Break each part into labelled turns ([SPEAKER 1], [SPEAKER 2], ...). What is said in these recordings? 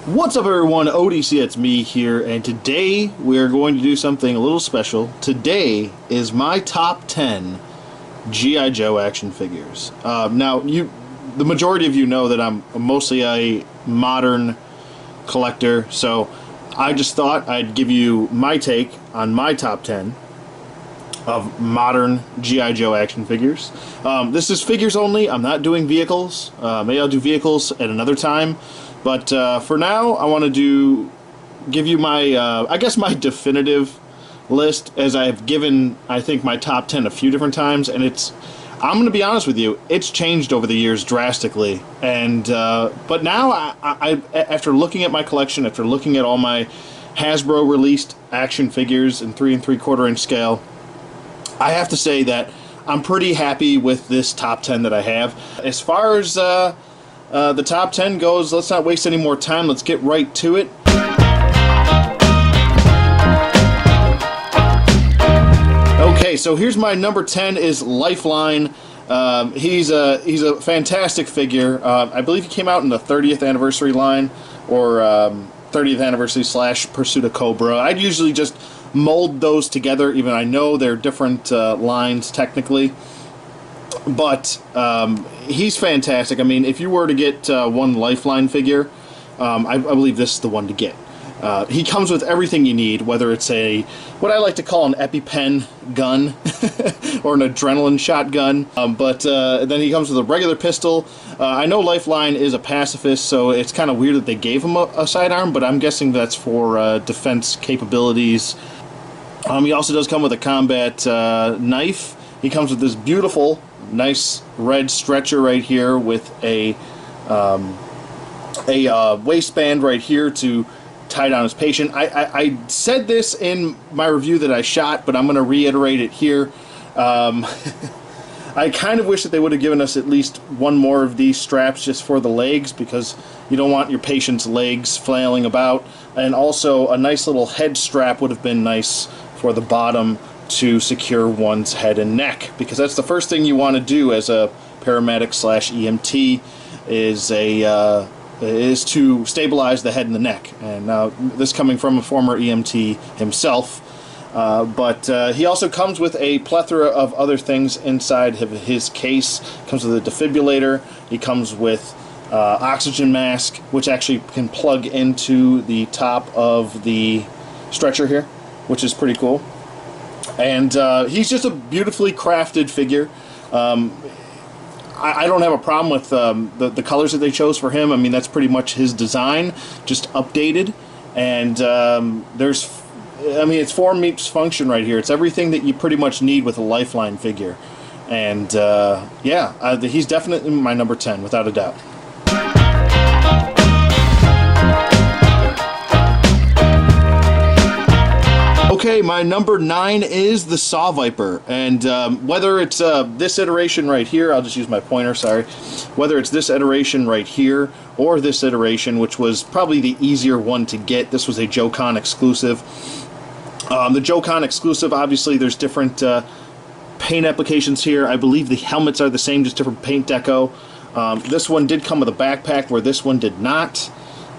[SPEAKER 1] What's up everyone, ODC, it's me here, and today we are going to do something a little special. Today is my top 10 G.I. Joe action figures. Now, the majority of you know that I'm mostly a modern collector, so I just thought I'd give you my take on my top 10 of modern G.I. Joe action figures. This is figures only. I'm not doing vehicles. Maybe I'll do vehicles at another time. But for now, I want to give you my, I guess my definitive list, as I've given, I think, my top 10 a few different times, and I'm going to be honest with you, it's changed over the years drastically. And but now, I after looking at my collection, after looking at all my Hasbro released action figures in 3 3/4 inch scale, I have to say that I'm pretty happy with this top 10 that I have. As far as the top 10 goes, let's not waste any more time. Let's get right to it. Okay, so here's my number 10 is Lifeline. He's a fantastic figure. I believe he came out in the 30th anniversary line, or 30th anniversary / Pursuit of Cobra. I'd usually just mold those together, even I know they're different lines technically. But he's fantastic. I mean, if you were to get one Lifeline figure, I believe this is the one to get. He comes with everything you need, whether it's what I like to call an EpiPen gun or an adrenaline shotgun. But then he comes with a regular pistol. I know Lifeline is a pacifist, so it's kind of weird that they gave him a sidearm, but I'm guessing that's for defense capabilities. He also does come with a combat knife. He comes with this beautiful, nice red stretcher right here with a waistband right here to tie down his patient. I said this in my review that I shot, but I'm going to reiterate it here. I kind of wish that they would have given us at least one more of these straps just for the legs, because you don't want your patient's legs flailing about. And also a nice little head strap would have been nice for the bottom to secure one's head and neck, because that's the first thing you want to do as a paramedic / EMT is to stabilize the head and the neck. And now this coming from a former EMT himself, but he also comes with a plethora of other things inside of his case. Comes with a defibrillator. He comes with oxygen mask, which actually can plug into the top of the stretcher here, which is pretty cool. And he's just a beautifully crafted figure. I don't have a problem with the colors that they chose for him. I mean, that's pretty much his design, just updated. And it's form meets function right here. It's everything that you pretty much need with a Lifeline figure. And yeah, he's definitely my number 10, without a doubt. Okay, my number 9 is the Saw Viper, and whether it's this iteration right here, I'll just use my pointer, sorry, whether it's this iteration right here or this iteration, which was probably the easier one to get. This was a JoeCon exclusive. The JoeCon exclusive, obviously there's different paint applications here. I believe the helmets are the same, just different paint deco. This one did come with a backpack, where this one did not.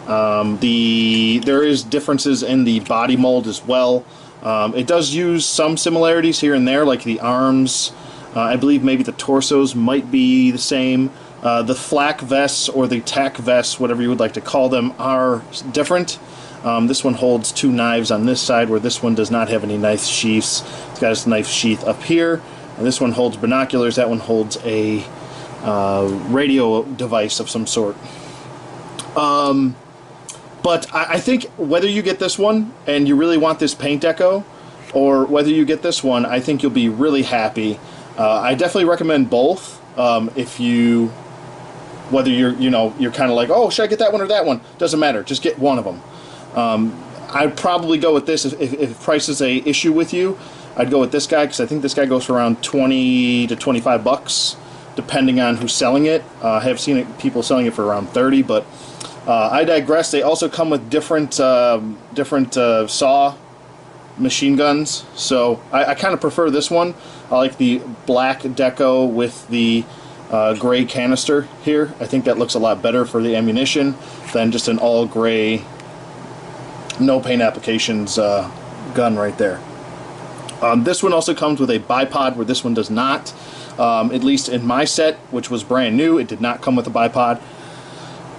[SPEAKER 1] There is differences in the body mold as well. It does use some similarities here and there, like the arms. I believe maybe the torsos might be the same. The flak vests, or the tack vests, whatever you would like to call them, are different. This one holds 2 knives on this side, where this one does not have any knife sheaths. It's got its knife sheath up here, and this one holds binoculars. That one holds a radio device of some sort. But I think whether you get this one and you really want this paint deco, or whether you get this one, I think you'll be really happy. I definitely recommend both. Whether you're kind of like, oh, should I get that one or that one? Doesn't matter. Just get one of them. I'd probably go with this if price is a issue with you. I'd go with this guy, because I think this guy goes for around 20 to 25 bucks, depending on who's selling it. I have seen people selling it for around 30, but I digress. They also come with different saw machine guns, so I kind of prefer this one. I like the black deco with the gray canister here. I think that looks a lot better for the ammunition than just an all gray, no paint applications gun right there. This one also comes with a bipod, where this one does not. At least in my set, which was brand new, it did not come with a bipod.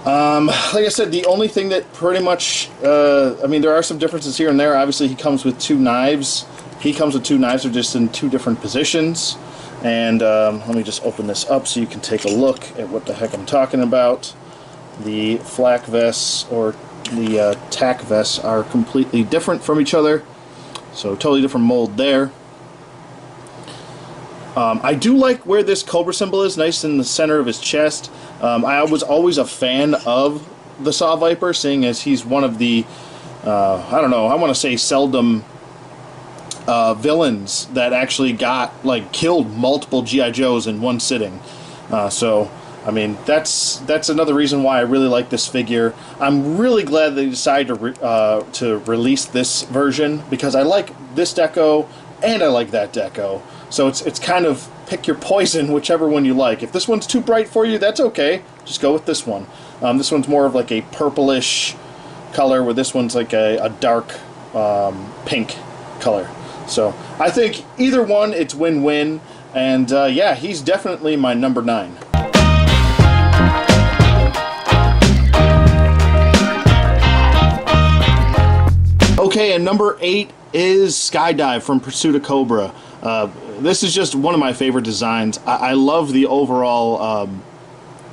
[SPEAKER 1] Like I said, the only thing that pretty much, I mean, there are some differences here and there. Obviously, he comes with 2 knives. He comes with 2 knives, they're just in 2 different positions. And let me just open this up so you can take a look at what the heck I'm talking about. The flak vests, or the tack vests, are completely different from each other. So totally different mold there. I do like where this Cobra symbol is, nice in the center of his chest. I was always a fan of the Saw Viper, seeing as he's one of the, I don't know, I want to say seldom villains that actually killed multiple G.I. Joes in one sitting. So, I mean, that's another reason why I really like this figure. I'm really glad they decided to release this version, because I like this deco and I like that deco. So it's kind of pick your poison, whichever one you like. If this one's too bright for you, that's okay. Just go with this one. This one's more of like a purplish color, where this one's like a dark pink color. So I think either one, it's win-win. And yeah, he's definitely my number 9. Okay, and number 8 is Skydive from Pursuit of Cobra. This is just one of my favorite designs. I love the overall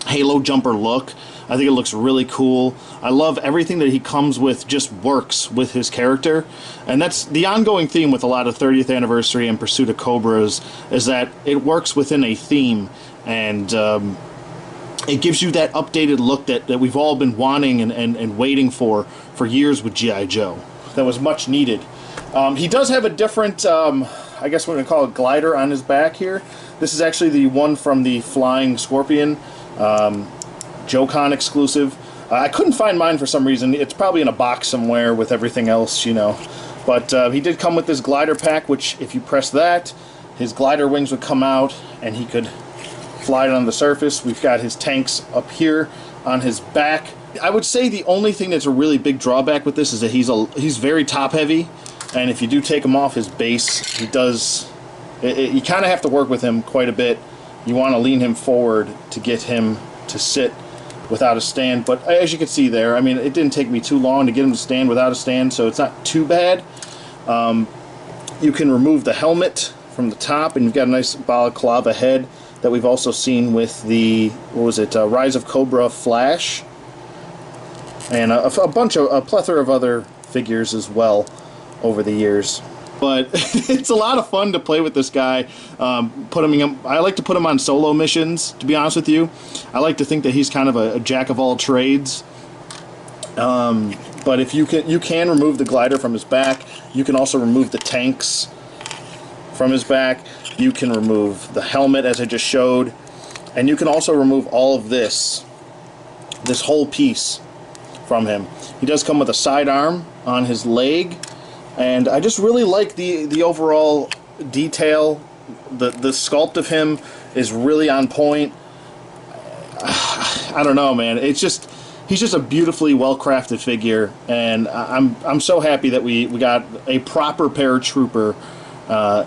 [SPEAKER 1] halo jumper look. I think it looks really cool. I love everything that he comes with, just works with his character. And that's the ongoing theme with a lot of 30th anniversary and Pursuit of Cobras, is that it works within a theme, and it gives you that updated look that we've all been wanting and waiting for years with G.I. Joe. That was much needed. He does have a different, I guess we're going to call it glider on his back here. This is actually the one from the Flying Scorpion, JoeCon exclusive. I couldn't find mine for some reason. It's probably in a box somewhere with everything else, you know. But he did come with this glider pack, which if you press that, his glider wings would come out and he could fly it on the surface. We've got his tanks up here on his back. I would say the only thing that's a really big drawback with this is that he's very top heavy, and if you do take him off his base, he does, you kind of have to work with him quite a bit. You want to lean him forward to get him to sit without a stand, but as you can see there, I mean, it didn't take me too long to get him to stand without a stand, so it's not too bad. You can remove the helmet from the top, and you've got a nice balaclava head that we've also seen with the, what was it, Rise of Cobra Flash, and a plethora of other figures as well over the years. But it's a lot of fun to play with this guy. I like to put him on solo missions, to be honest with you. I like to think that he's kind of a jack of all trades. But if you can remove the glider from his back. You can also remove the tanks from his back. You can remove the helmet, as I just showed, and you can also remove all of this whole piece from him. He does come with a sidearm on his leg, and I just really like the overall detail. The sculpt of him is really on point. I don't know, man. He's just a beautifully well-crafted figure, and I'm so happy that we got a proper paratrooper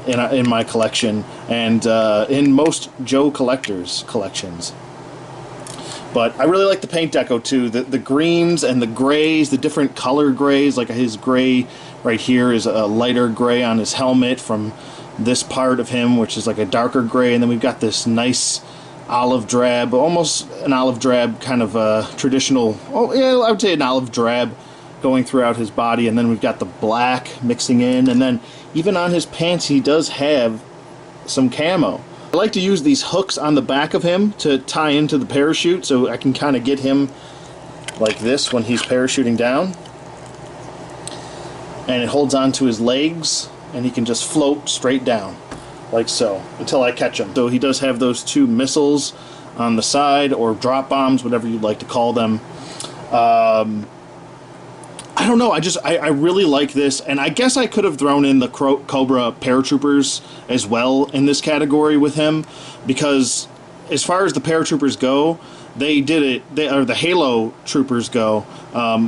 [SPEAKER 1] in my collection, and in most Joe collectors' collections. But I really like the paint deco too. The greens and the grays, the different color grays, like his gray right here is a lighter gray on his helmet from this part of him, which is like a darker gray, and then we've got this nice olive drab, almost an olive drab kind of traditional, oh yeah, I would say an olive drab going throughout his body, and then we've got the black mixing in, and then even on his pants he does have some camo. I like to use these hooks on the back of him to tie into the parachute, so I can kind of get him like this when he's parachuting down. And it holds on to his legs, and he can just float straight down, like so, until I catch him. So he does have those 2 missiles on the side, or drop bombs, whatever you'd like to call them. I don't know, I really like this, and I guess I could have thrown in the Cobra paratroopers as well in this category with him, because as far as the paratroopers go, they did it. Or the Halo troopers go.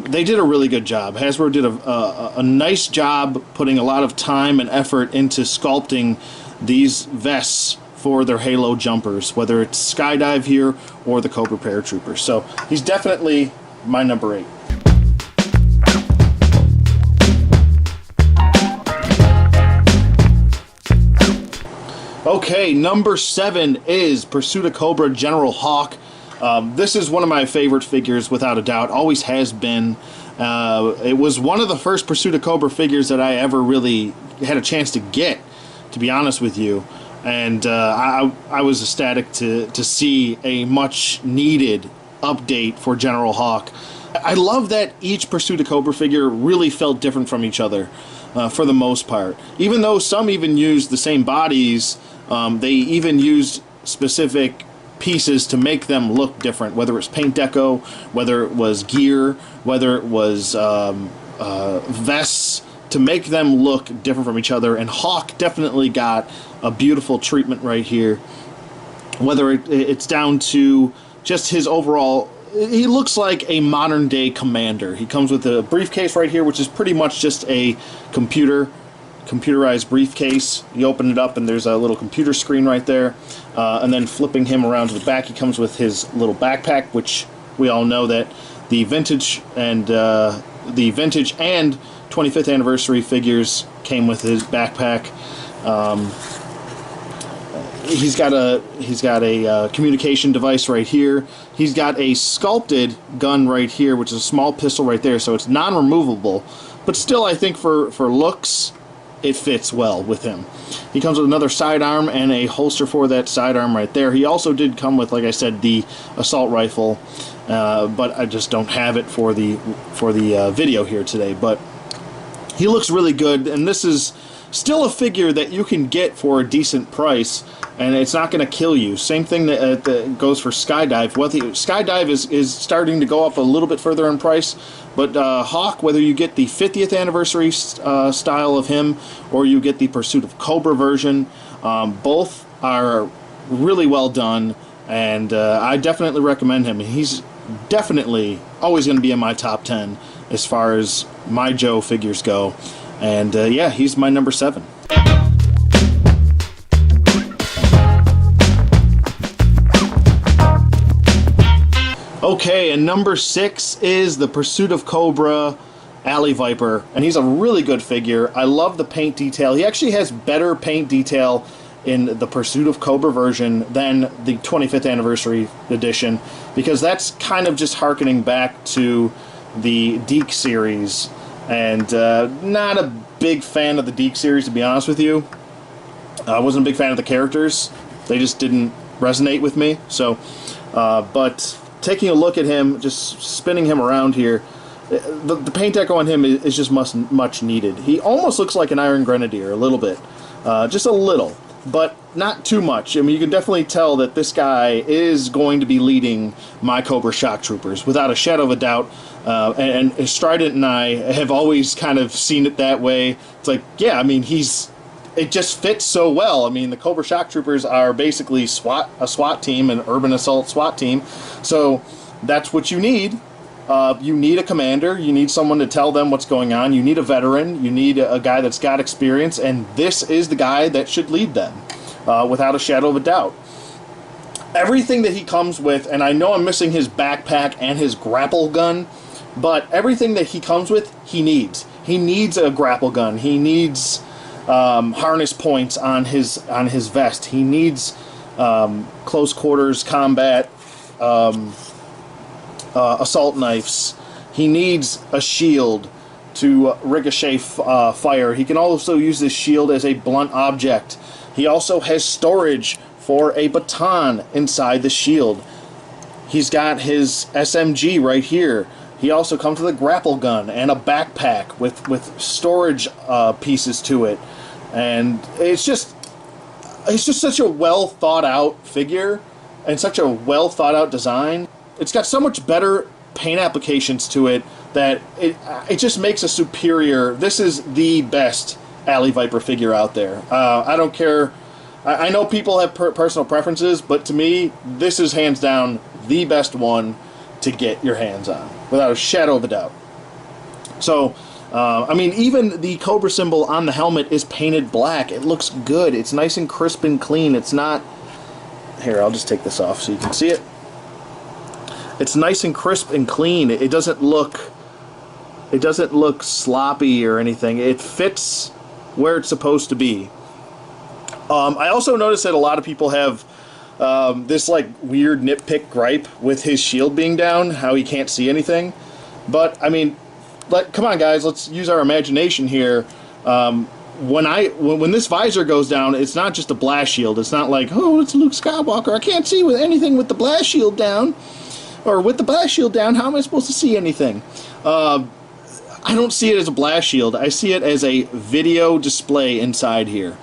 [SPEAKER 1] They did a really good job. Hasbro did a nice job putting a lot of time and effort into sculpting these vests for their Halo jumpers, whether it's Skydive here or the Cobra paratroopers. So he's definitely my number 8. Okay, number 7 is Pursuit of Cobra General Hawk. This is one of my favorite figures, without a doubt. Always has been. It was one of the first Pursuit of Cobra figures that I ever really had a chance to get, to be honest with you. And I was ecstatic to see a much-needed update for General Hawk. I love that each Pursuit of Cobra figure really felt different from each other, for the most part. Even though some even used the same bodies, they even used specific pieces to make them look different, whether it's paint deco, whether it was gear, whether it was vests, to make them look different from each other. And Hawk definitely got a beautiful treatment right here, whether it's down to just his overall. He looks like a modern day commander. He comes with a briefcase right here, which is pretty much just a computerized briefcase. You open it up and there's a little computer screen right there, and then flipping him around to the back, he comes with his little backpack, which we all know that the vintage and 25th anniversary figures came with his backpack. He's got a communication device right here. He's got a sculpted gun right here, which is a small pistol right there, so it's non-removable, but still I think for looks it fits well with him. He comes with another sidearm and a holster for that sidearm right there. He also did come with, like I said, the assault rifle, but I just don't have it for the video here today. But he looks really good, and this is still a figure that you can get for a decent price, and it's not going to kill you. Same thing that goes for Skydive. Skydive is starting to go up a little bit further in price, but Hawk, whether you get the 50th anniversary style of him or you get the Pursuit of Cobra version, both are really well done, and I definitely recommend him. He's definitely always going to be in my top 10 as far as my Joe figures go. And yeah, he's my number 7. Okay, and number 6 is the Pursuit of Cobra Alley Viper, and he's a really good figure. I love the paint detail. He actually has better paint detail in the Pursuit of Cobra version than the 25th anniversary edition, because that's kind of just harkening back to the Deke series. And not a big fan of the Deke series, to be honest with you. I wasn't a big fan of the characters. They just didn't resonate with me. So, but taking a look at him, just spinning him around here, the paint deco on him is just much needed. He almost looks like an Iron Grenadier, a little bit. Just a little, but not too much. I mean, you can definitely tell that this guy is going to be leading my Cobra Shock Troopers, without a shadow of a doubt. And Strident and I have always kind of seen it that way. It's like, yeah, I mean, it just fits so well. I mean, the Cobra Shock Troopers are basically a SWAT team, an urban assault SWAT team. So that's what you need. You need a commander. You need someone to tell them what's going on. You need a veteran. You need a guy that's got experience, and this is the guy that should lead them, without a shadow of a doubt. Everything that he comes with, and I know I'm missing his backpack and his grapple gun, but everything that he comes with, he needs. He needs a grapple gun. He needs harness points on his vest. He needs close quarters combat assault knives. He needs a shield to ricochet fire. He can also use this shield as a blunt object. He also has storage for a baton inside the shield. He's got his SMG right here. He also comes with a grapple gun and a backpack with storage pieces to it. And it's just such a well thought out figure and such a well thought out design. It's got so much better paint applications to it that it just makes a superior. This is the best Alley Viper figure out there. I don't care I know people have personal preferences, but to me, this is hands down the best one to get your hands on, without a shadow of a doubt. So, I mean, even the Cobra symbol on the helmet is painted black. It looks good. It's nice and crisp and clean. It's not... Here, I'll just take this off so you can see it. It's nice and crisp and clean. It doesn't look sloppy or anything. It fits where it's supposed to be. I also noticed that a lot of people have this like weird nitpick gripe with his shield being down, how he can't see anything. But I mean, come on guys, let's use our imagination here. When this visor goes down, it's not just a blast shield. It's not like, oh, it's Luke Skywalker, I can't see with anything with the blast shield down. Or with the blast shield down, how am I supposed to see anything? I don't see it as a blast shield. I see it as a video display inside here.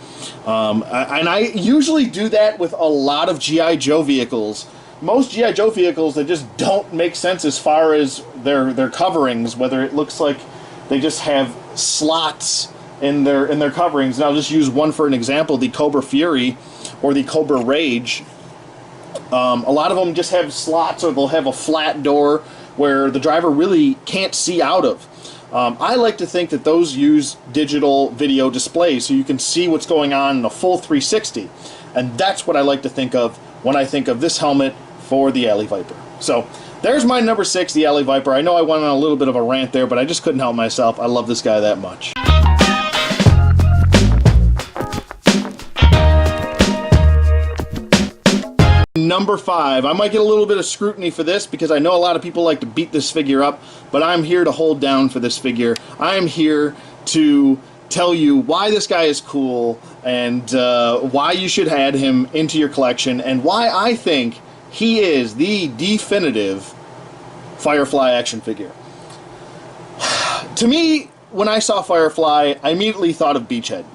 [SPEAKER 1] And I usually do that with a lot of G.I. Joe vehicles. Most G.I. Joe vehicles that just don't make sense as far as their coverings, whether it looks like they just have slots in their coverings. And I'll just use one for an example, the Cobra Fury or the Cobra Rage. A lot of them just have slots, or they'll have a flat door where the driver really can't see out of. I like to think that those use digital video displays so you can see what's going on in a full 360. And that's what I like to think of when I think of this helmet for the Alley Viper. So there's my number 6, the Alley Viper. I know I went on a little bit of a rant there, but I just couldn't help myself. I love this guy that much. Number 5. I might get a little bit of scrutiny for this because I know a lot of people like to beat this figure up, but I'm here to hold down for this figure. I am here to tell you why this guy is cool and why you should add him into your collection and why I think he is the definitive Firefly action figure. To me, when I saw Firefly, I immediately thought of Beachhead.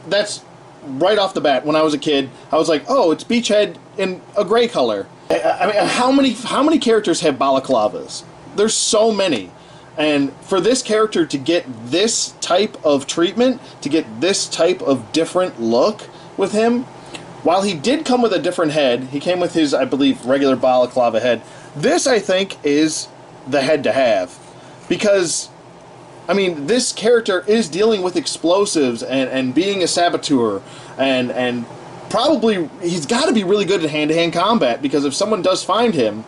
[SPEAKER 1] That's right off the bat. When I was a kid, I was like, oh, it's Beachhead in a gray color. I mean, how many characters have balaclavas? There's so many. And for this character to get this type of treatment, to get this type of different look with him, while he did come with a different head, he came with his, I believe, regular balaclava head. This, I think, is the head to have. Because, I mean, this character is dealing with explosives and being a saboteur and probably he's got to be really good at hand-to-hand combat, because if someone does find him,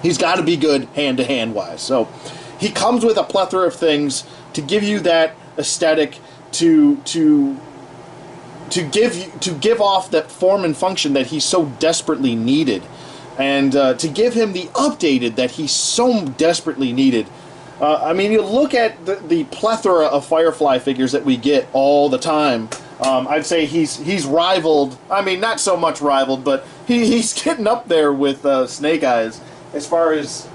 [SPEAKER 1] he's got to be good hand-to-hand wise. So he comes with a plethora of things to give you that aesthetic, to give off that form and function that he so desperately needed, and to give him the updated that he so desperately needed. I mean, you look at the plethora of Firefly figures that we get all the time. I'd say he's rivaled. I mean, not so much rivaled, but he's getting up there with Snake Eyes as far as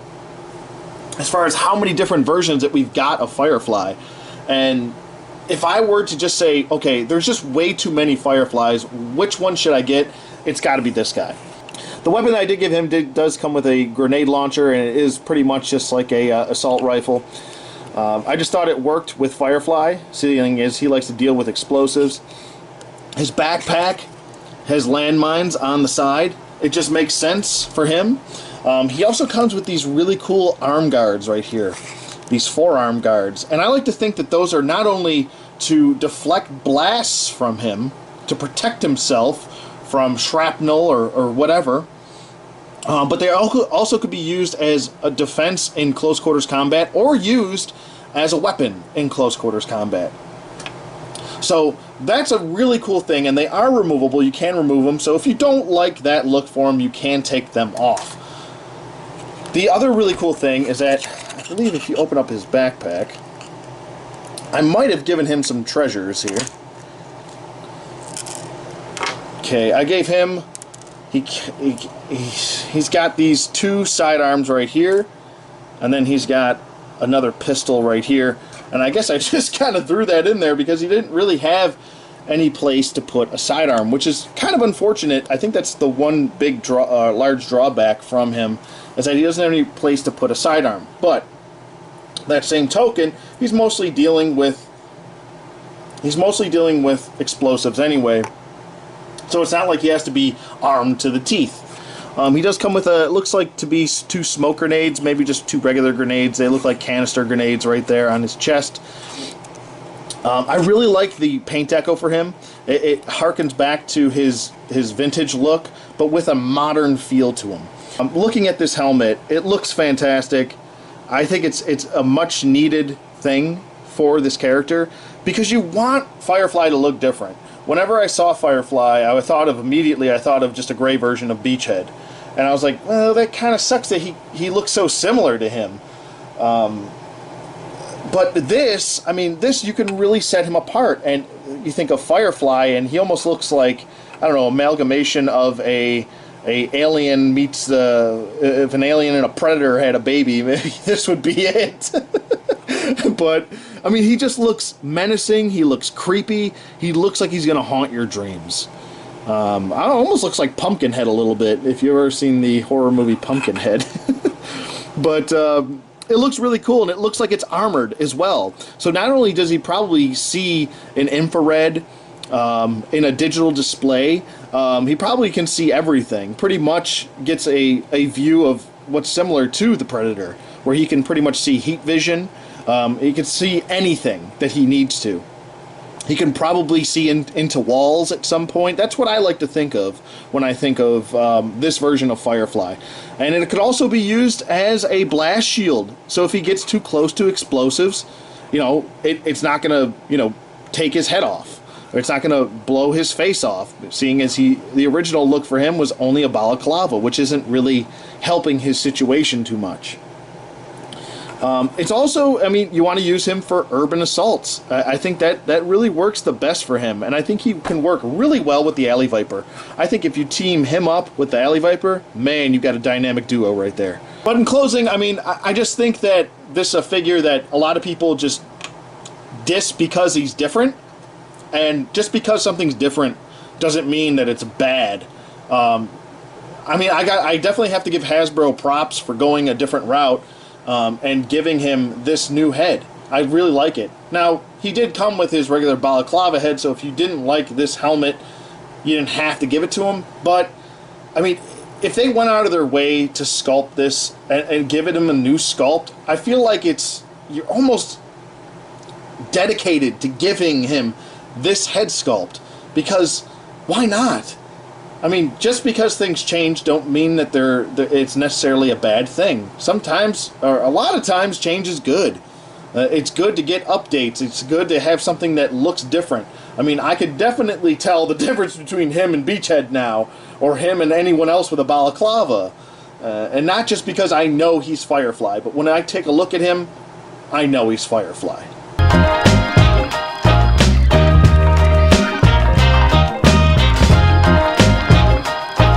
[SPEAKER 1] how many different versions that we've got of Firefly. And if I were to just say, okay, there's just way too many Fireflies, which one should I get? It's got to be this guy. The weapon that I did give him does come with a grenade launcher, and it is pretty much just like a assault rifle. I just thought it worked with Firefly, seeing as he likes to deal with explosives. His backpack has landmines on the side. It just makes sense for him. He also comes with these really cool arm guards right here, these forearm guards. And I like to think that those are not only to deflect blasts from him, to protect himself from shrapnel or whatever, but they also could be used as a defense in close quarters combat, or used as a weapon in close quarters combat. So that's a really cool thing, and they are removable. You can remove them, so if you don't like that look for them, you can take them off. The other really cool thing is that, I believe if you open up his backpack, I might have given him some treasures here. Okay, I gave him, he's got these 2 sidearms right here, and then he's got another pistol right here. And I guess I just kind of threw that in there because he didn't really have any place to put a sidearm, which is kind of unfortunate. I think that's the one big large drawback from him, is that he doesn't have any place to put a sidearm. But that same token, he's mostly dealing with explosives anyway. So it's not like he has to be armed to the teeth. He does come with a, looks like to be 2 smoke grenades, maybe just 2 regular grenades. They look like canister grenades right there on his chest. I really like the paint deco for him. It harkens back to his vintage look, but with a modern feel to him. Looking at this helmet, it looks fantastic. I think it's a much needed thing for this character, because you want Firefly to look different. Whenever I saw Firefly, I thought of just a gray version of Beachhead. And I was like, well, that kind of sucks that he looks so similar to him. But this, I mean, this, you can really set him apart. And you think of Firefly, and he almost looks like, I don't know, amalgamation of a alien meets if an alien and a predator had a baby, maybe this would be it. But, I mean, he just looks menacing, he looks creepy, he looks like he's going to haunt your dreams. Almost looks like Pumpkinhead a little bit, if you've ever seen the horror movie Pumpkinhead. But, it looks really cool, and it looks like it's armored as well. So not only does he probably see an infrared in a digital display, he probably can see everything. Pretty much gets a view of what's similar to the Predator, where he can pretty much see heat vision. He can see anything that he needs to. He can probably see into walls at some point. That's what I like to think of when I think of this version of Firefly. And it could also be used as a blast shield. So if he gets too close to explosives, you know, it's not going to, you know, take his head off. Or it's not going to blow his face off, seeing as the original look for him was only a balaclava, which isn't really helping his situation too much. It's also, I mean, you want to use him for urban assaults. I think that really works the best for him, and I think he can work really well with the Alley Viper. I think if you team him up with the Alley Viper, man, you've got a dynamic duo right there. But in closing, I mean, I just think that this is a figure that a lot of people just diss because he's different, and just because something's different doesn't mean that it's bad. I mean, I definitely have to give Hasbro props for going a different route. And giving him this new head. I really like it. Now, he did come with his regular balaclava head, so if you didn't like this helmet, you didn't have to give it to him. But, I mean, if they went out of their way to sculpt this and give him a new sculpt, I feel like you're almost dedicated to giving him this head sculpt. Because, why not? I mean, just because things change don't mean that it's necessarily a bad thing. Sometimes, or a lot of times, change is good. It's good to get updates. It's good to have something that looks different. I mean, I could definitely tell the difference between him and Beachhead now, or him and anyone else with a balaclava. And not just because I know he's Firefly, but when I take a look at him, I know he's Firefly.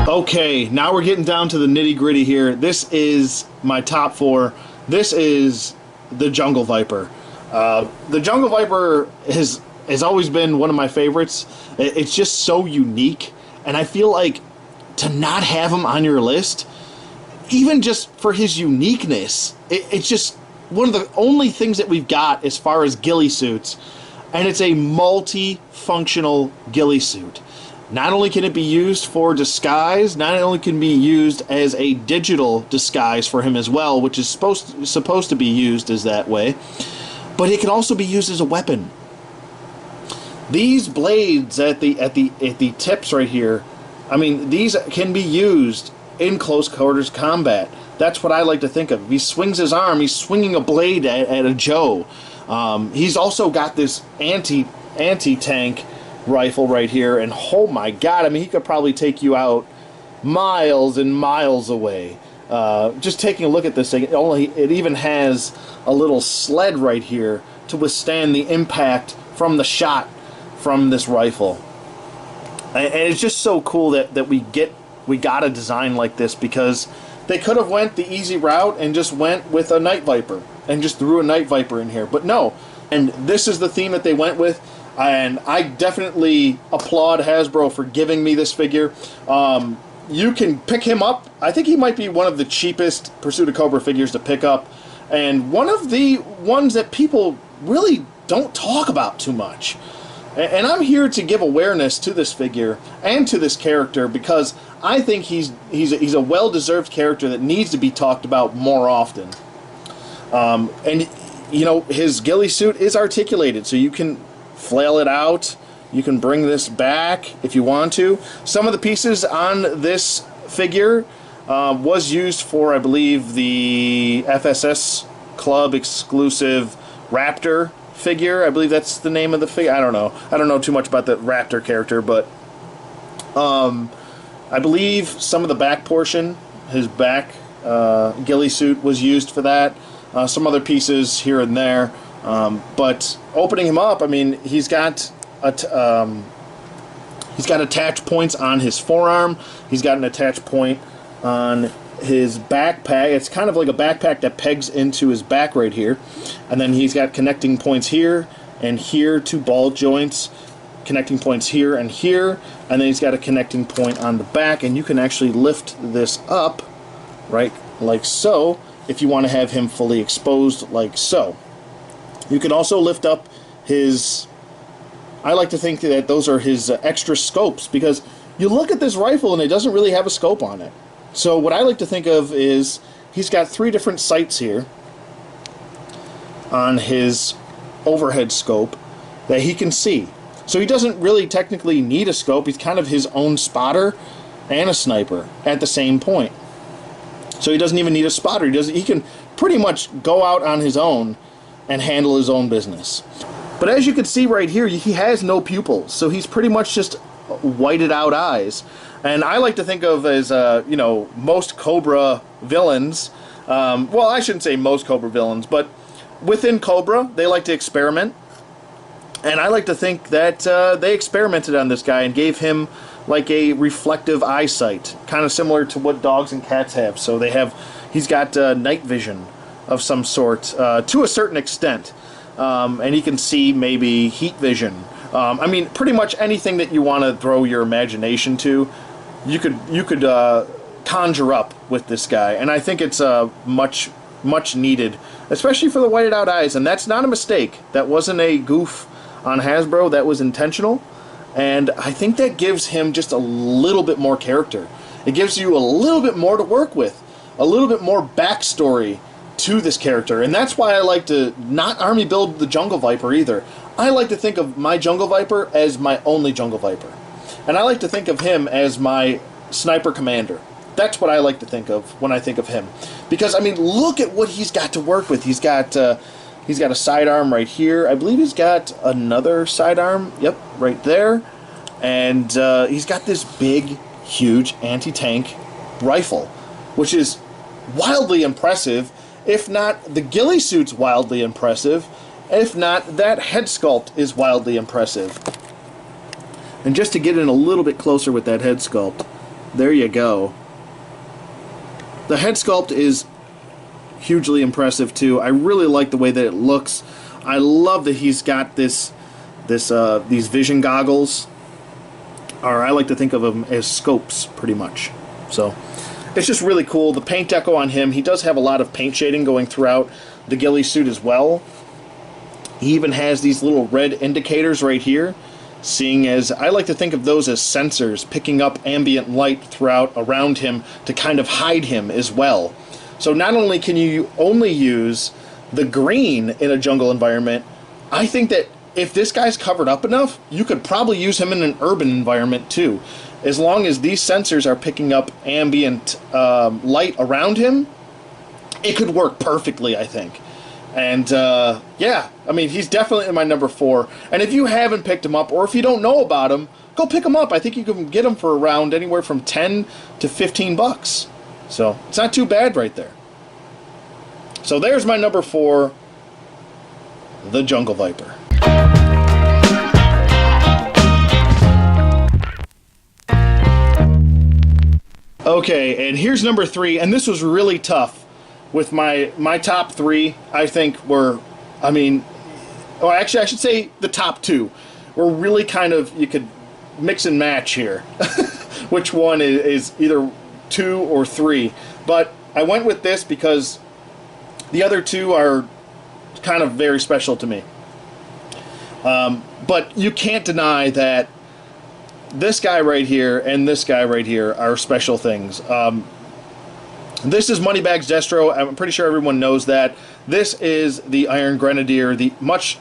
[SPEAKER 1] Okay, now we're getting down to the nitty-gritty here. This is my top 4. This is the Jungle Viper. The Jungle Viper has always been one of my favorites. It's just so unique, and I feel like to not have him on your list, even just for his uniqueness, it's just one of the only things that we've got as far as ghillie suits, and it's a multi-functional ghillie suit. Not only can it be used for disguise, not only can it be used as a digital disguise for him as well, which is supposed to be used as that way, but it can also be used as a weapon. These blades at the tips right here, I mean, these can be used in close quarters combat. That's what I like to think of. If he swings his arm, he's swinging a blade at a Joe. He's also got this anti-tank rifle right here, and oh my god, I mean, he could probably take you out miles and miles away. Just taking a look at this thing, it even has a little sled right here to withstand the impact from the shot from this rifle. And it's just so cool that we got a design like this, because they could have went the easy route and just went with a Night Viper and just threw a Night Viper in here, but no. And this is the theme that they went with. And I definitely applaud Hasbro for giving me this figure. You can pick him up. I think he might be one of the cheapest Pursuit of Cobra figures to pick up, and one of the ones that people really don't talk about too much. And I'm here to give awareness to this figure and to this character because I think he's a well-deserved character that needs to be talked about more often. And, you know, his ghillie suit is articulated, so you can flail it out. You can bring this back if you want to. Some of the pieces on this figure was used for, I believe, the FSS Club exclusive Raptor figure. I believe that's the name of the figure. I don't know. I don't know too much about the Raptor character, but I believe some of the back portion, his back ghillie suit, was used for that. Some other pieces here and there, but opening him up, I mean, he's got attached points on his forearm. He's got an attached point on his backpack. It's kind of like a backpack that pegs into his back right here, and then he's got connecting points here and here, two ball joints, connecting points here, and then he's got a connecting point on the back, and you can actually lift this up, right, like so, if you want to have him fully exposed, like so. You can also lift up his, I like to think that those are his extra scopes, because you look at this rifle and it doesn't really have a scope on it. So what I like to think of is he's got 3 different sights here on his overhead scope that he can see. So he doesn't really technically need a scope. He's kind of his own spotter and a sniper at the same point. So he doesn't even need a spotter. He can pretty much go out on his own and handle his own business. But as you can see right here, he has no pupils. So he's pretty much just whited out eyes. And I like to think of as, you know, most Cobra villains, well, I shouldn't say most Cobra villains, but within Cobra, they like to experiment. And I like to think that they experimented on this guy and gave him like a reflective eyesight, kind of similar to what dogs and cats have. So he's got night vision of some sort, to a certain extent. And he can see maybe heat vision. I mean, pretty much anything that you want to throw your imagination to, you could conjure up with this guy, and I think it's much needed, especially for the whited out eyes. And that's not a mistake. That wasn't a goof on Hasbro. That was intentional, and I think that gives him just a little bit more character. It gives you a little bit more to work with, a little bit more backstory to this character, and that's why I like to not army build the Jungle Viper either. I like to think of my Jungle Viper as my only Jungle Viper. And I like to think of him as my sniper commander. That's what I like to think of when I think of him. Because, I mean, look at what he's got to work with. He's got a sidearm right here. I believe he's got another sidearm. Yep, right there. And he's got this big, huge anti-tank rifle, which is wildly impressive. If not, the ghillie suit's wildly impressive. If not, that head sculpt is wildly impressive. And just to get in a little bit closer with that head sculpt, there you go. The head sculpt is hugely impressive too. I really like the way that it looks. I love that he's got these vision goggles, or I like to think of them as scopes, pretty much. So it's just really cool. The paint deco on him, he does have a lot of paint shading going throughout the ghillie suit as well. He even has these little red indicators right here, seeing as I like to think of those as sensors picking up ambient light throughout around him to kind of hide him as well. So not only can you only use the green in a jungle environment, I think that if this guy's covered up enough, you could probably use him in an urban environment too. As long as these sensors are picking up ambient light around him, it could work perfectly, I think. And, yeah, I mean, he's definitely in my number 4. And if you haven't picked him up, or if you don't know about him, go pick him up. I think you can get him for around anywhere from 10 to 15 bucks. So, it's not too bad right there. So, there's my number 4, the Jungle Viper. Okay, and here's number 3, and this was really tough. With my top 3, I think were, I mean, or actually I should say the top 2 were really kind of, you could mix and match here. Which one is either 2 or 3. But I went with this because the other 2 are kind of very special to me. But you can't deny that this guy right here and this guy right here are special things. This is Moneybags Destro. I'm pretty sure everyone knows that. This is the Iron Grenadier, the much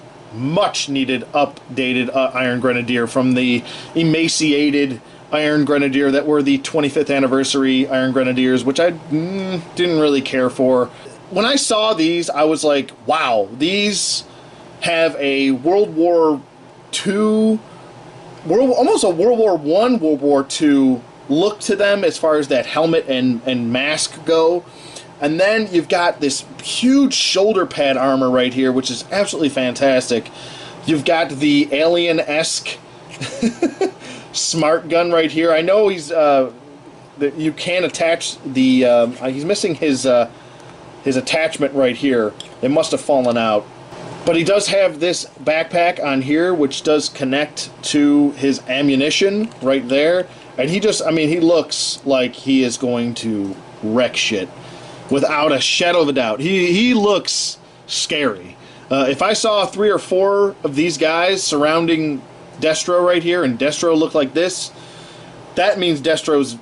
[SPEAKER 1] needed updated Iron Grenadier from the emaciated Iron Grenadier that were the 25th anniversary Iron Grenadiers, which I didn't really care for. When I saw these, I was like, wow, these have a World War II, almost a World War I, World War II look to them as far as that helmet and mask go. And then you've got this huge shoulder pad armor right here, which is absolutely fantastic. You've got the alien-esque smart gun right here. I know he's you can attach the he's missing his attachment right here. It must have fallen out. But he does have this backpack on here, which does connect to his ammunition right there. And he just, I mean, he looks like he is going to wreck shit without a shadow of a doubt. He looks scary. If I saw 3 or 4 of these guys surrounding Destro right here, and Destro looked like this, that means Destro's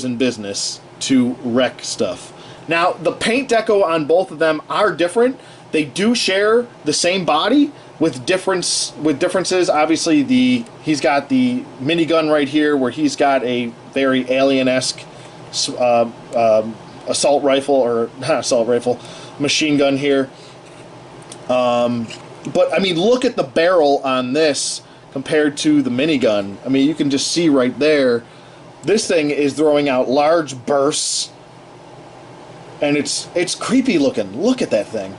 [SPEAKER 1] in business to wreck stuff. Now, the paint deco on both of them are different. They do share the same body with differences. Obviously, he's got the minigun right here, where he's got a very alien-esque assault rifle, or not assault rifle, machine gun here. But I mean, look at the barrel on this compared to the minigun. I mean, you can just see right there. This thing is throwing out large bursts, and it's creepy looking. Look at that thing.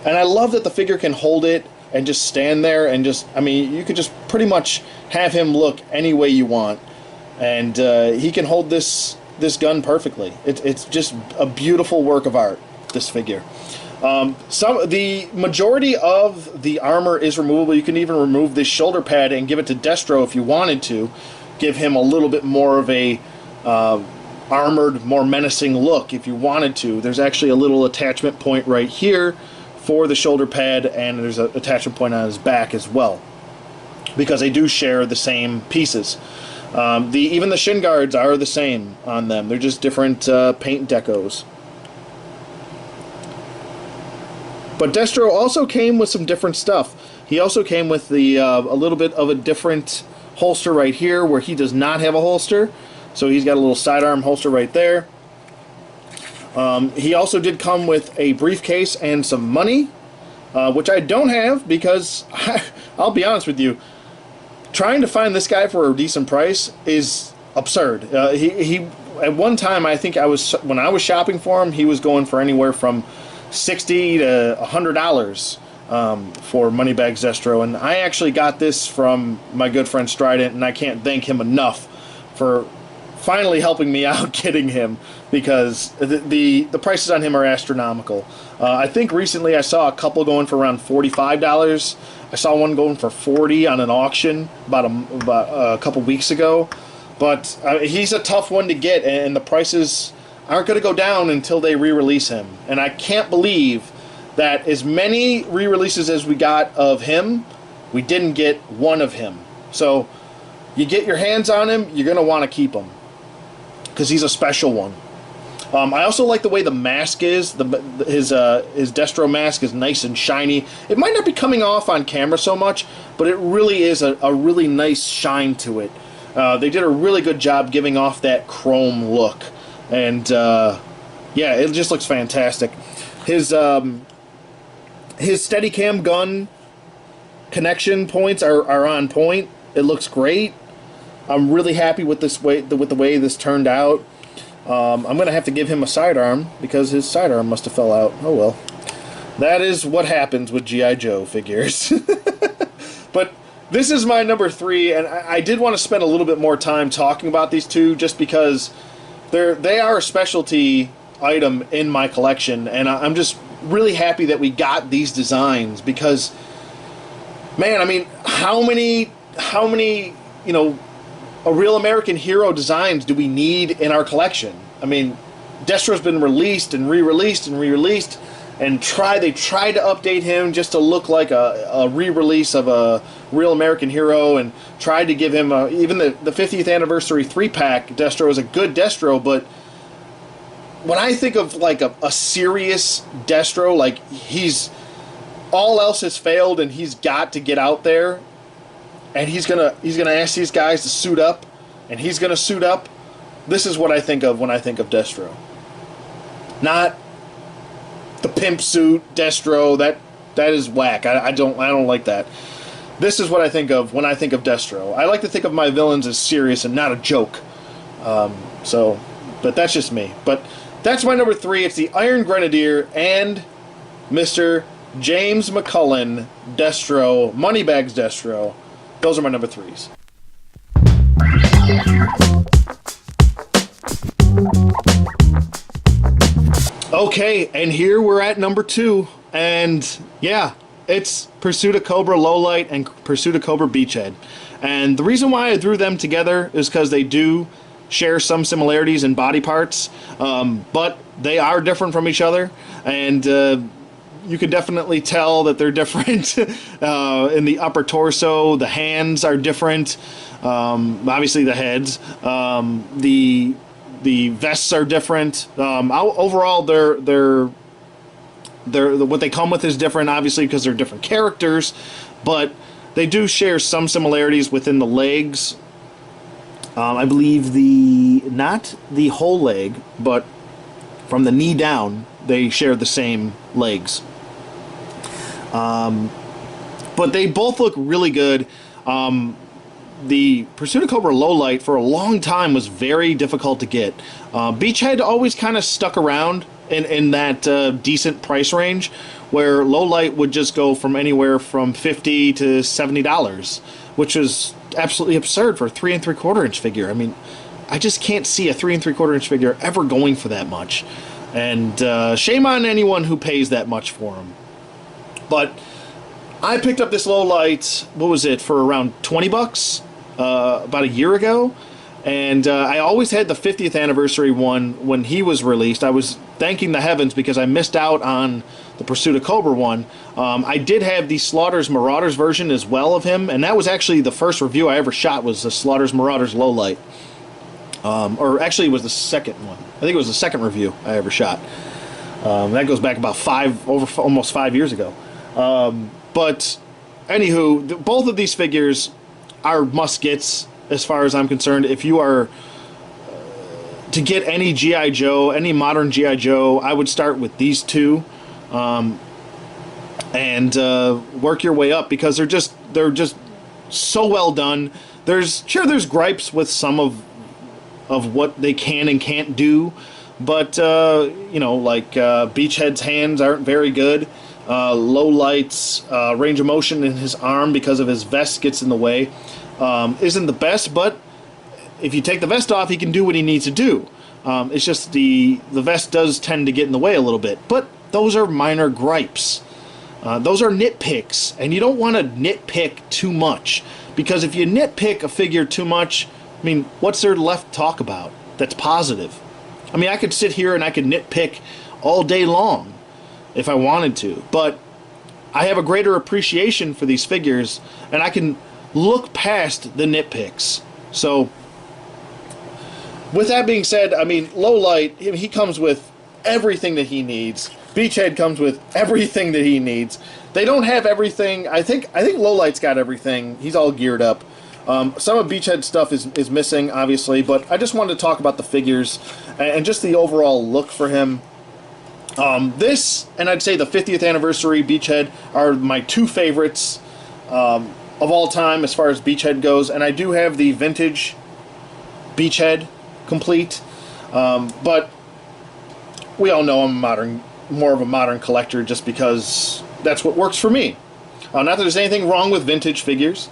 [SPEAKER 1] And I love that the figure can hold it and just stand there and just, I mean, you could just pretty much have him look any way you want. And he can hold this gun perfectly. It's just a beautiful work of art, this figure. The majority of the armor is removable. You can even remove this shoulder pad and give it to Destro if you wanted to. Give him a little bit more of a armored, more menacing look if you wanted to. There's actually a little attachment point right here for the shoulder pad, and there's an attachment point on his back as well, because they do share the same pieces. Even the shin guards are the same on them. They're just different paint decos. But Destro also came with some different stuff. He also came with a little bit of a different holster right here, where he does not have a holster. So he's got a little sidearm holster right there. He also did come with a briefcase and some money, which I don't have because, I'll be honest with you, trying to find this guy for a decent price is absurd. He at one time, I think when I was shopping for him, he was going for anywhere from $60 to $100 for Moneybags Destro, and I actually got this from my good friend Strident, and I can't thank him enough for finally helping me out getting him, because the prices on him are astronomical. I think recently I saw a couple going for around $45. I saw one going for $40 on an auction about a couple weeks ago. But he's a tough one to get, and the prices aren't going to go down until they re-release him. And I can't believe that as many re-releases as we got of him, we didn't get one of him. So you get your hands on him, you're going to want to keep him, because he's a special one. I also like the way the mask is. His Destro mask is nice and shiny. It might not be coming off on camera so much, but it really is a really nice shine to it. They did a really good job giving off that chrome look. And, yeah, it just looks fantastic. His Steadicam gun connection points are on point. It looks great. I'm really happy with the way this turned out. I'm going to have to give him a sidearm because his sidearm must have fell out. Oh well. That is what happens with G.I. Joe figures. But this is my number 3, and I did want to spend a little bit more time talking about these two just because they are a specialty item in my collection, and I'm just really happy that we got these designs because, man, I mean, how many, you know, a real American hero designs do we need in our collection? I mean, Destro's been released and re-released and re-released, and they tried to update him just to look like a re-release of a Real American Hero, and tried to give him even the 50th anniversary 3-pack Destro is a good Destro, but when I think of like a serious Destro, like he's all else has failed and he's got to get out there, and he's gonna ask these guys to suit up, and he's gonna suit up. This is what I think of when I think of Destro. Not the pimp suit Destro. That is whack. I don't like that. This is what I think of when I think of Destro. I like to think of my villains as serious and not a joke. But that's just me. But that's my number 3. It's the Iron Grenadier and Mr. James McCullen Destro, Moneybags Destro. Those are my number 3s. Okay, and here we're at number 2, and yeah, it's Pursuit of Cobra Lowlight and Pursuit of Cobra Beachhead. And the reason why I threw them together is because they do share some similarities in body parts, but they are different from each other, and you can definitely tell that they're different. In the upper torso, the hands are different, obviously the heads, the vests are different. Overall, they're what they come with is different, obviously, because they're different characters, but they do share some similarities within the legs. I believe not the whole leg, but from the knee down, they share the same legs. But they both look really good. The Pursuit of Cobra Lowlight for a long time was very difficult to get. Beachhead always kind of stuck around in that decent price range, where Lowlight would just go from anywhere from $50 to $70, which was absolutely absurd for a 3 3/4 inch figure. I mean, I just can't see a 3 3/4 inch figure ever going for that much. And shame on anyone who pays that much for them. But I picked up this Lowlight, what was it, for around 20 bucks about a year ago. And I always had the 50th anniversary one when he was released. I was thanking the heavens because I missed out on the Pursuit of Cobra one. I did have the Slaughter's Marauders version as well of him, and that was actually the first review I ever shot, was the Slaughter's Marauders Lowlight. Or actually it was the second one. I think it was the second review I ever shot. That goes back about almost 5 years ago. But anywho, both of these figures are must-gets as far as I'm concerned. If you are to get any G.I. Joe, any modern G.I. Joe, I would start with these two, and work your way up, because they're just so well done. There's gripes with some of what they can and can't do, but like Beachhead's hands aren't very good. Lowlight's range of motion in his arm, because of his vest gets in the way, isn't the best, but if you take the vest off, he can do what he needs to do. It's just the vest does tend to get in the way a little bit, but those are minor gripes. Those are nitpicks, and you don't want to nitpick too much, because if you nitpick a figure too much, I mean, what's there left to talk about that's positive? I mean, I could sit here and I could nitpick all day long if I wanted to, but I have a greater appreciation for these figures, and I can look past the nitpicks. So, with that being said, I mean, Lowlight, he comes with everything that he needs. Beachhead comes with everything that he needs. They don't have everything. I think Lowlight's got everything. He's all geared up. Some of Beachhead's stuff is missing, obviously, but I just wanted to talk about the figures and just the overall look for him. This, and I'd say the 50th anniversary Beachhead, are my two favorites of all time as far as Beachhead goes, and I do have the vintage Beachhead complete, but we all know I'm more of a modern collector, just because that's what works for me. Not that there's anything wrong with vintage figures.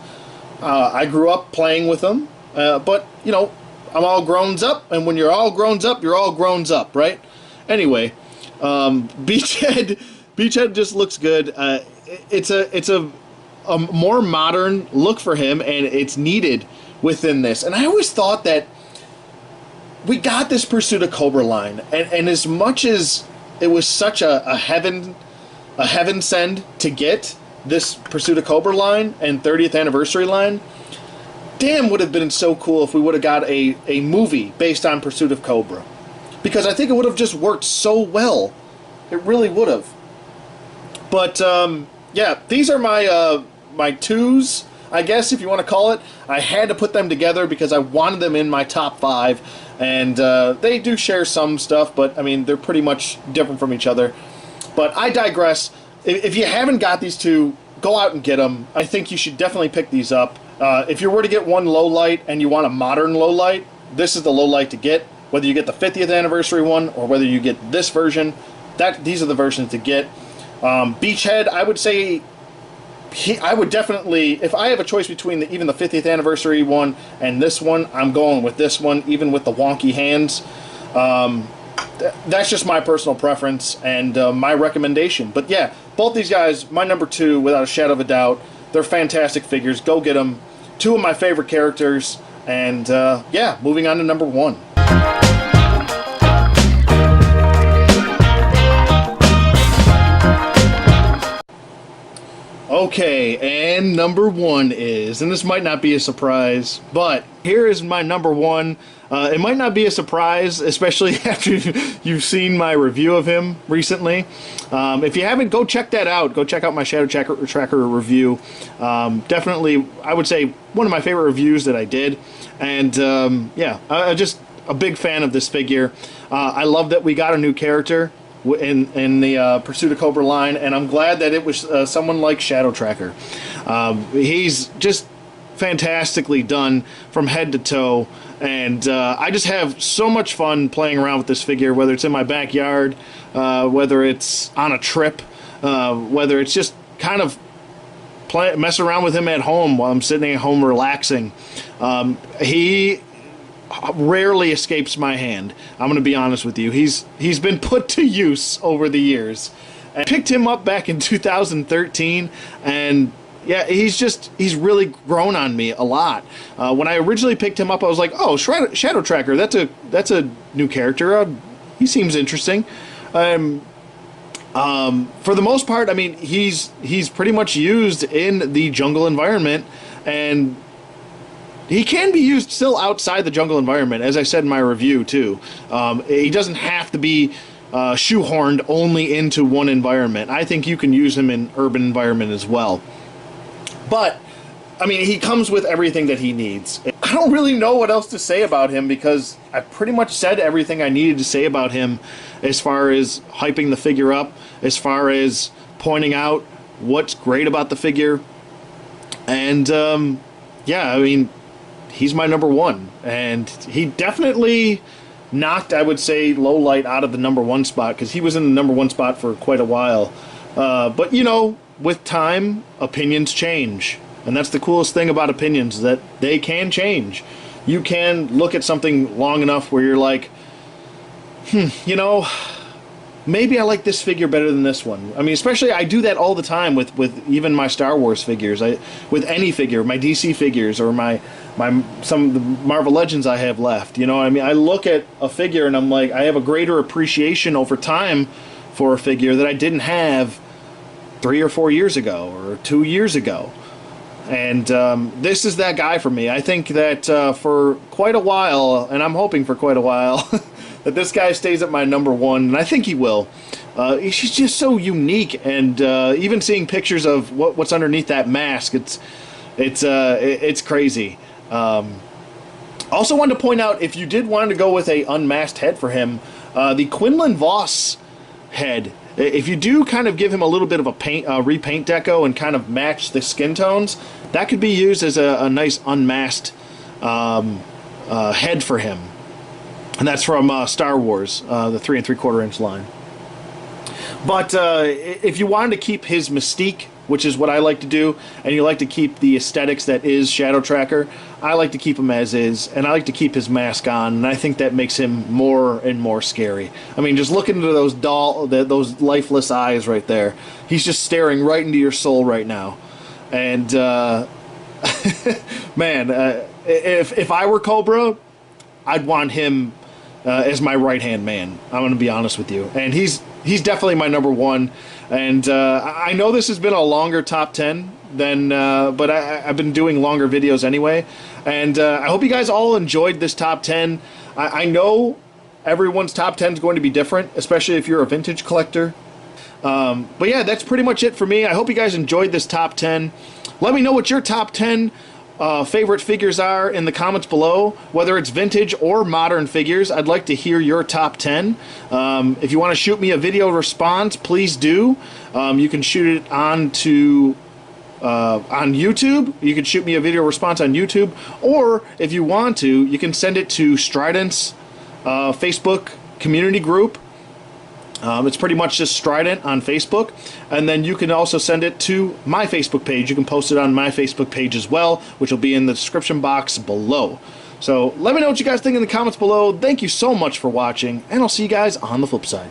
[SPEAKER 1] I grew up playing with them, but, I'm all grown up, and when you're all grown up, you're all grown up, right? Anyway, Beachhead just looks good. It's a more modern look for him, and it's needed within this. And I always thought that we got this Pursuit of Cobra line, and as much as it was such a heaven send to get this Pursuit of Cobra line and 30th anniversary line. Damn, would have been so cool if we would have got a movie based on Pursuit of Cobra, because I think it would have just worked so well. It really would have. But yeah, these are my my twos, I guess, if you want to call it. I had to put them together because I wanted them in my top 5, and they do share some stuff, but I mean, they're pretty much different from each other. But I digress. If you haven't got these two, go out and get them. I think you should definitely pick these up. If you were to get one low light and you want a modern low light, this is the low light to get. Whether you get the 50th anniversary one or whether you get this version, these are the versions to get. Beachhead, I would say, I would definitely, if I have a choice between even the 50th anniversary one and this one, I'm going with this one, even with the wonky hands. That's just my personal preference and my recommendation. But yeah, both these guys, my number 2, without a shadow of a doubt. They're fantastic figures. Go get them. 2 of my favorite characters. And yeah, moving on to number 1. Okay, and number 1 is, and this might not be a surprise, but here is my number 1. It might not be a surprise, especially after you've seen my review of him recently. If you haven't, go check that out. Go check out my Shadow Tracker review. Definitely, I would say, one of my favorite reviews that I did. And yeah, I'm just a big fan of this figure. I love that we got a new character in the Pursuit of Cobra line, and I'm glad that it was someone like Shadow Tracker. He's just fantastically done from head to toe, and I just have so much fun playing around with this figure, whether it's in my backyard, whether it's on a trip, whether it's just kind of mess around with him at home while I'm sitting at home relaxing. He rarely escapes my hand. I'm going to be honest with you. He's been put to use over the years. I picked him up back in 2013, and yeah, he's really grown on me a lot. When I originally picked him up, I was like, oh, Shadow Tracker, that's a new character. He seems interesting. For the most part, I mean, he's pretty much used in the jungle environment, and he can be used still outside the jungle environment, as I said in my review, too. He doesn't have to be shoehorned only into one environment. I think you can use him in urban environment as well. But, I mean, he comes with everything that he needs. I don't really know what else to say about him, because I pretty much said everything I needed to say about him as far as hyping the figure up, as far as pointing out what's great about the figure. And, yeah, I mean, he's my number 1, and he definitely knocked, I would say, Low Light out of the number 1 spot, because he was in the number 1 spot for quite a while. But, you know, with time, opinions change. And that's the coolest thing about opinions, that they can change. You can look at something long enough where you're like, you know, maybe I like this figure better than this one. I mean, especially I do that all the time with even my Star Wars figures. With any figure, my DC figures, or some of the Marvel Legends I have left. You know, I mean, I look at a figure and I'm like, I have a greater appreciation over time for a figure that I didn't have 3 or 4 years ago, or 2 years ago. And this is that guy for me. I think that for quite a while, and I'm hoping for quite a while, that this guy stays at my number 1, and I think he will. He's just so unique, and even seeing pictures of what's underneath that mask, it's crazy. Also wanted to point out, if you did want to go with a unmasked head for him, the Quinlan Voss head, if you do kind of give him a little bit of a repaint deco and kind of match the skin tones, that could be used as a nice unmasked head for him. And that's from Star Wars, the 3 3/4 inch line. But if you wanted to keep his mystique, which is what I like to do, and you like to keep the aesthetics that is Shadow Tracker, I like to keep him as is, and I like to keep his mask on, and I think that makes him more and more scary. I mean, just look into those lifeless eyes right there. He's just staring right into your soul right now. And, man, if I were Cobra, I'd want him as my right-hand man. I'm going to be honest with you. And he's definitely my number one. And I know this has been a longer top 10 than, but I've been doing longer videos anyway. And I hope you guys all enjoyed this top 10. I know everyone's top 10 is going to be different, especially if you're a vintage collector. But yeah, that's pretty much it for me. I hope you guys enjoyed this top 10. Let me know what your top 10 favorite figures are in the comments below, whether it's vintage or modern figures. I'd like to hear your top 10. If you want to shoot me a video response, please do. You can shoot it on YouTube. You can shoot me a video response on YouTube, or if you want to, you can send it to Strident's Facebook community group. It's pretty much just Strident on Facebook, and then you can also send it to my Facebook page. You can post it on my Facebook page as well, which will be in the description box below. So let me know what you guys think in the comments below. Thank you so much for watching, and I'll see you guys on the flip side.